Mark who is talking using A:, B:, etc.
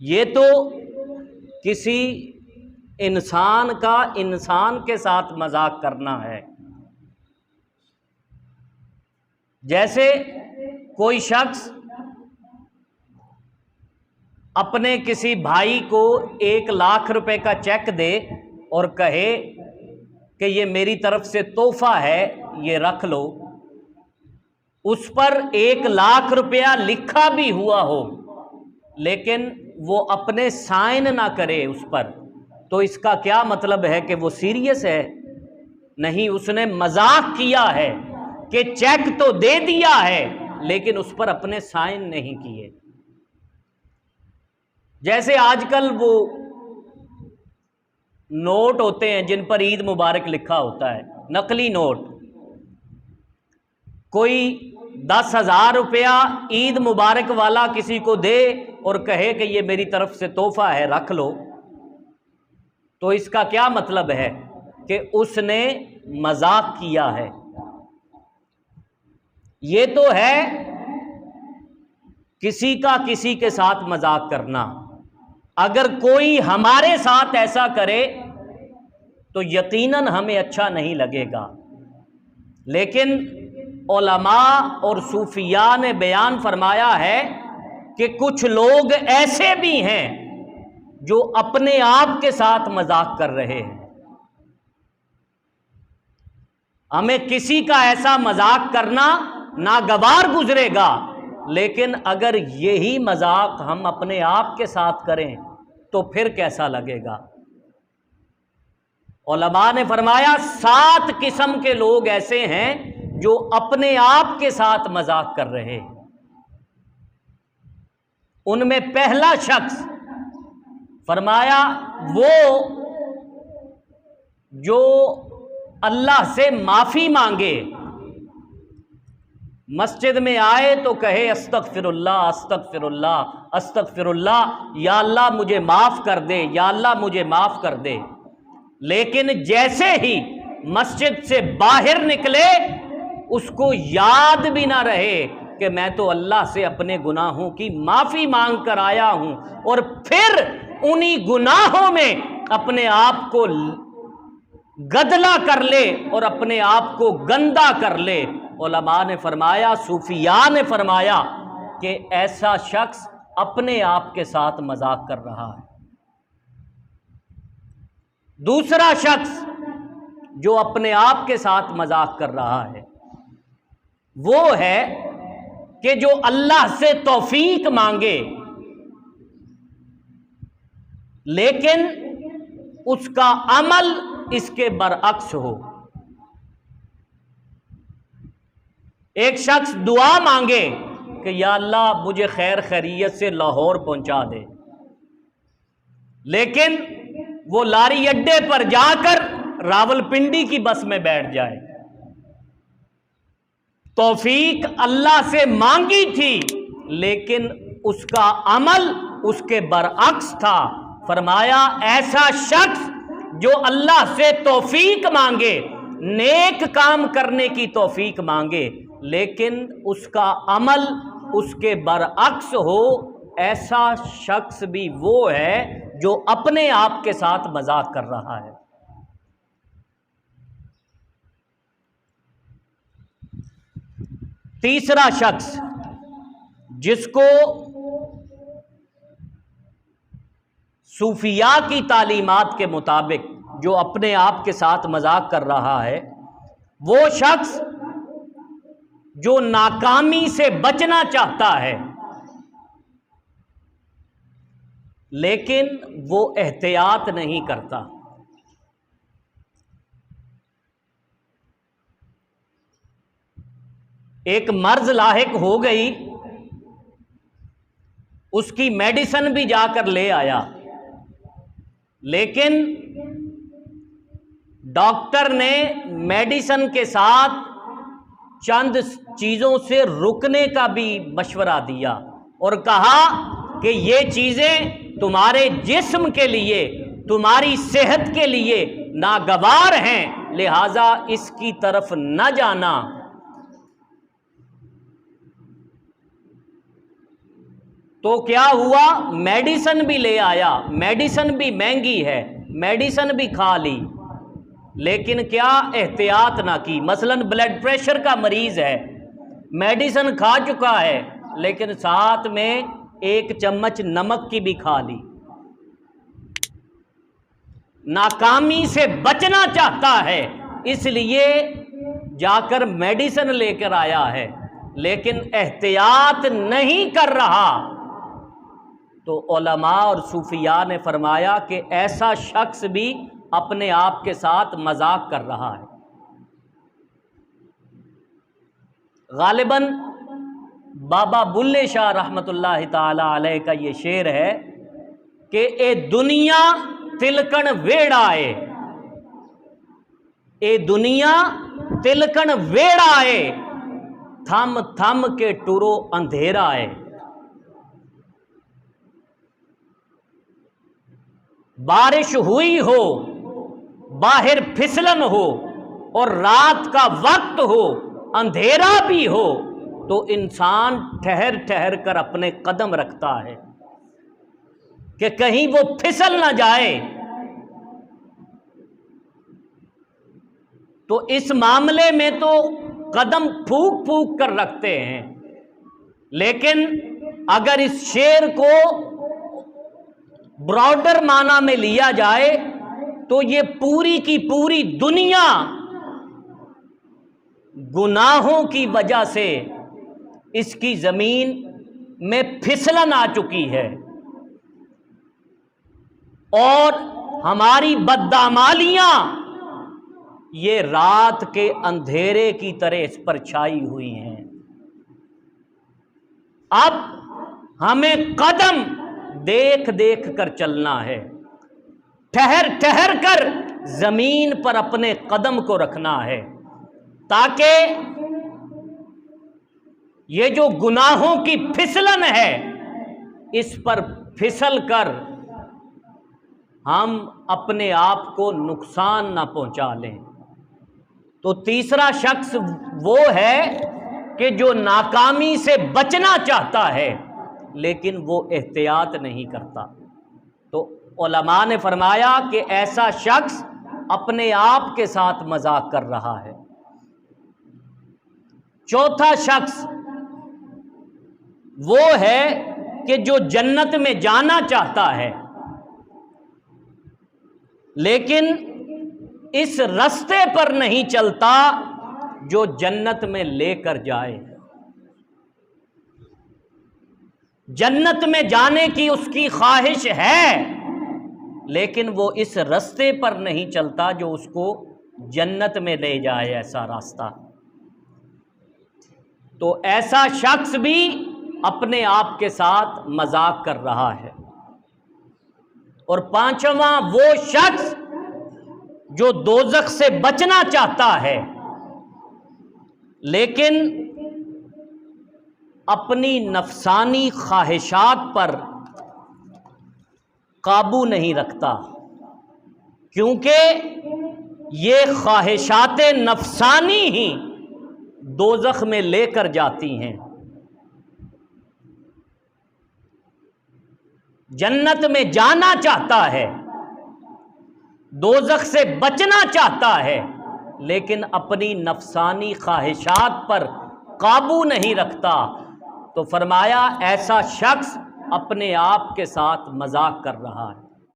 A: ये तो किसी इंसान का इंसान के साथ मजाक करना है। जैसे कोई शख्स अपने किसी भाई को 1 लाख रुपए का चेक दे और कहे कि ये मेरी तरफ से तोहफा है, ये रख लो। उस पर 1 लाख रुपया लिखा भी हुआ हो, लेकिन वो अपने साइन ना करे उस पर, तो इसका क्या मतलब है कि वो सीरियस है? नहीं, उसने मजाक किया है कि चेक तो दे दिया है लेकिन उस पर अपने साइन नहीं किए। जैसे आजकल वो नोट होते हैं जिन पर ईद मुबारक लिखा होता है, नकली नोट। कोई 10,000 रुपया ईद मुबारक वाला किसी को दे और कहे कि ये मेरी तरफ से तोहफा है, रख लो, तो इसका क्या मतलब है कि उसने मजाक किया है। ये तो है किसी का किसी के साथ मजाक करना। अगर कोई हमारे साथ ऐसा करे तो यकीनन हमें अच्छा नहीं लगेगा, लेकिन उलमा और सूफिया ने बयान फरमाया है कि कुछ लोग ऐसे भी हैं जो अपने आप के साथ मजाक कर रहे हैं। हमें किसी का ऐसा मजाक करना नागवार गुजरेगा, लेकिन अगर यही मजाक हम अपने आप के साथ करें तो फिर कैसा लगेगा। उलमा ने फरमाया 7 किस्म के लोग ऐसे हैं जो अपने आप के साथ मजाक कर रहे हैं। उनमें पहला शख्स फरमाया वो जो अल्लाह से माफी मांगे, मस्जिद में आए तो कहे अस्तगफिरुल्लाह अस्तगफिरुल्लाह अस्तगफिरुल्लाह, या अल्लाह मुझे माफ कर दे, या अल्लाह मुझे माफ कर दे। लेकिन जैसे ही मस्जिद से बाहर निकले उसको याद भी ना रहे कि मैं तो अल्लाह से अपने गुनाहों की माफी मांग कर आया हूं, और फिर उन्हीं गुनाहों में अपने आप को गदला कर ले और अपने आप को गंदा कर ले। उलमा ने फरमाया, सूफिया ने फरमाया कि ऐसा शख्स अपने आप के साथ मजाक कर रहा है। दूसरा शख्स जो अपने आप के साथ मजाक कर रहा है वो है कि जो अल्लाह से तौफीक मांगे लेकिन उसका अमल इसके बरअक्स हो। एक शख्स दुआ मांगे कि या अल्लाह मुझे खैर खैरियत से लाहौर पहुंचा दे, लेकिन वो लारी अड्डे पर जाकर रावलपिंडी की बस में बैठ जाए। तौफीक अल्लाह से मांगी थी लेकिन उसका अमल उसके बरअक्स था। फरमाया ऐसा शख्स जो अल्लाह से तौफीक मांगे, नेक काम करने की तौफीक मांगे, लेकिन उसका अमल उसके बरअक्स हो, ऐसा शख्स भी वो है जो अपने आप के साथ मजाक कर रहा है। तीसरा शख्स जिसको सूफिया की तालीमात के मुताबिक जो अपने आप के साथ मजाक कर रहा है, वो शख्स जो नाकामी से बचना चाहता है लेकिन वो एहतियात नहीं करता। एक मर्ज लाहिक हो गई, उसकी मेडिसिन भी जाकर ले आया, लेकिन डॉक्टर ने मेडिसिन के साथ चंद चीजों से रुकने का भी मशवरा दिया और कहा कि ये चीजें तुम्हारे जिस्म के लिए, तुम्हारी सेहत के लिए नागवार हैं, लिहाजा इसकी तरफ न जाना। तो क्या हुआ, मेडिसिन भी ले आया, मेडिसिन भी महंगी है, मेडिसिन भी खा ली, लेकिन क्या एहतियात ना की। मसलन ब्लड प्रेशर का मरीज है, मेडिसिन खा चुका है, लेकिन साथ में 1 चम्मच नमक की भी खा ली। नाकामी से बचना चाहता है, इसलिए जाकर मेडिसिन लेकर आया है, लेकिन एहतियात नहीं कर रहा। तो उलमा और सूफिया ने फरमाया कि ऐसा शख्स भी अपने आप के साथ मजाक कर रहा है। गालिबन बाबा बुल्ले शाह रहमतुल्लाहि ताला अलैह का ये शेर है कि ए दुनिया तिलकण वेड़ाए, ए दुनिया तिलकण वेड़ाए, थम थम के टुरो अंधेरा है। बारिश हुई हो, बाहर फिसलन हो और रात का वक्त हो, अंधेरा भी हो, तो इंसान ठहर ठहर कर अपने कदम रखता है कि कहीं वो फिसल ना जाए। तो इस मामले में तो कदम फूक फूक कर रखते हैं, लेकिन अगर इस शेर को ब्रॉडर माना में लिया जाए तो ये पूरी की पूरी दुनिया गुनाहों की वजह से इसकी जमीन में फिसलन आ चुकी है और हमारी बदआमालियां ये रात के अंधेरे की तरह इस पर छाई हुई हैं। अब हमें कदम देख देख कर चलना है, ठहर ठहर कर जमीन पर अपने कदम को रखना है, ताकि ये जो गुनाहों की फिसलन है इस पर फिसल कर हम अपने आप को नुकसान ना पहुंचा लें। तो तीसरा शख्स वो है कि जो नाकामी से बचना चाहता है लेकिन वो एहतियात नहीं करता। तो उलमा ने फरमाया कि ऐसा शख्स अपने आप के साथ मजाक कर रहा है। चौथा शख्स वो है कि जो जन्नत में जाना चाहता है लेकिन इस रास्ते पर नहीं चलता जो जन्नत में लेकर जाए। जन्नत में जाने की उसकी ख्वाहिश है, लेकिन वो इस रास्ते पर नहीं चलता जो उसको जन्नत में ले जाए, ऐसा रास्ता। तो ऐसा शख्स भी अपने आप के साथ मजाक कर रहा है। और पांचवा वो शख्स जो दोजख से बचना चाहता है लेकिन अपनी नफसानी ख्वाहिशात पर काबू नहीं रखता, क्योंकि ये ख्वाहिशात नफसानी ही दोजख में लेकर जाती हैं। जन्नत में जाना चाहता है, दोजख से बचना चाहता है, लेकिन अपनी नफसानी ख्वाहिशात पर काबू नहीं रखता। तो फरमाया ऐसा शख्स अपने आप के साथ मजाक कर रहा है।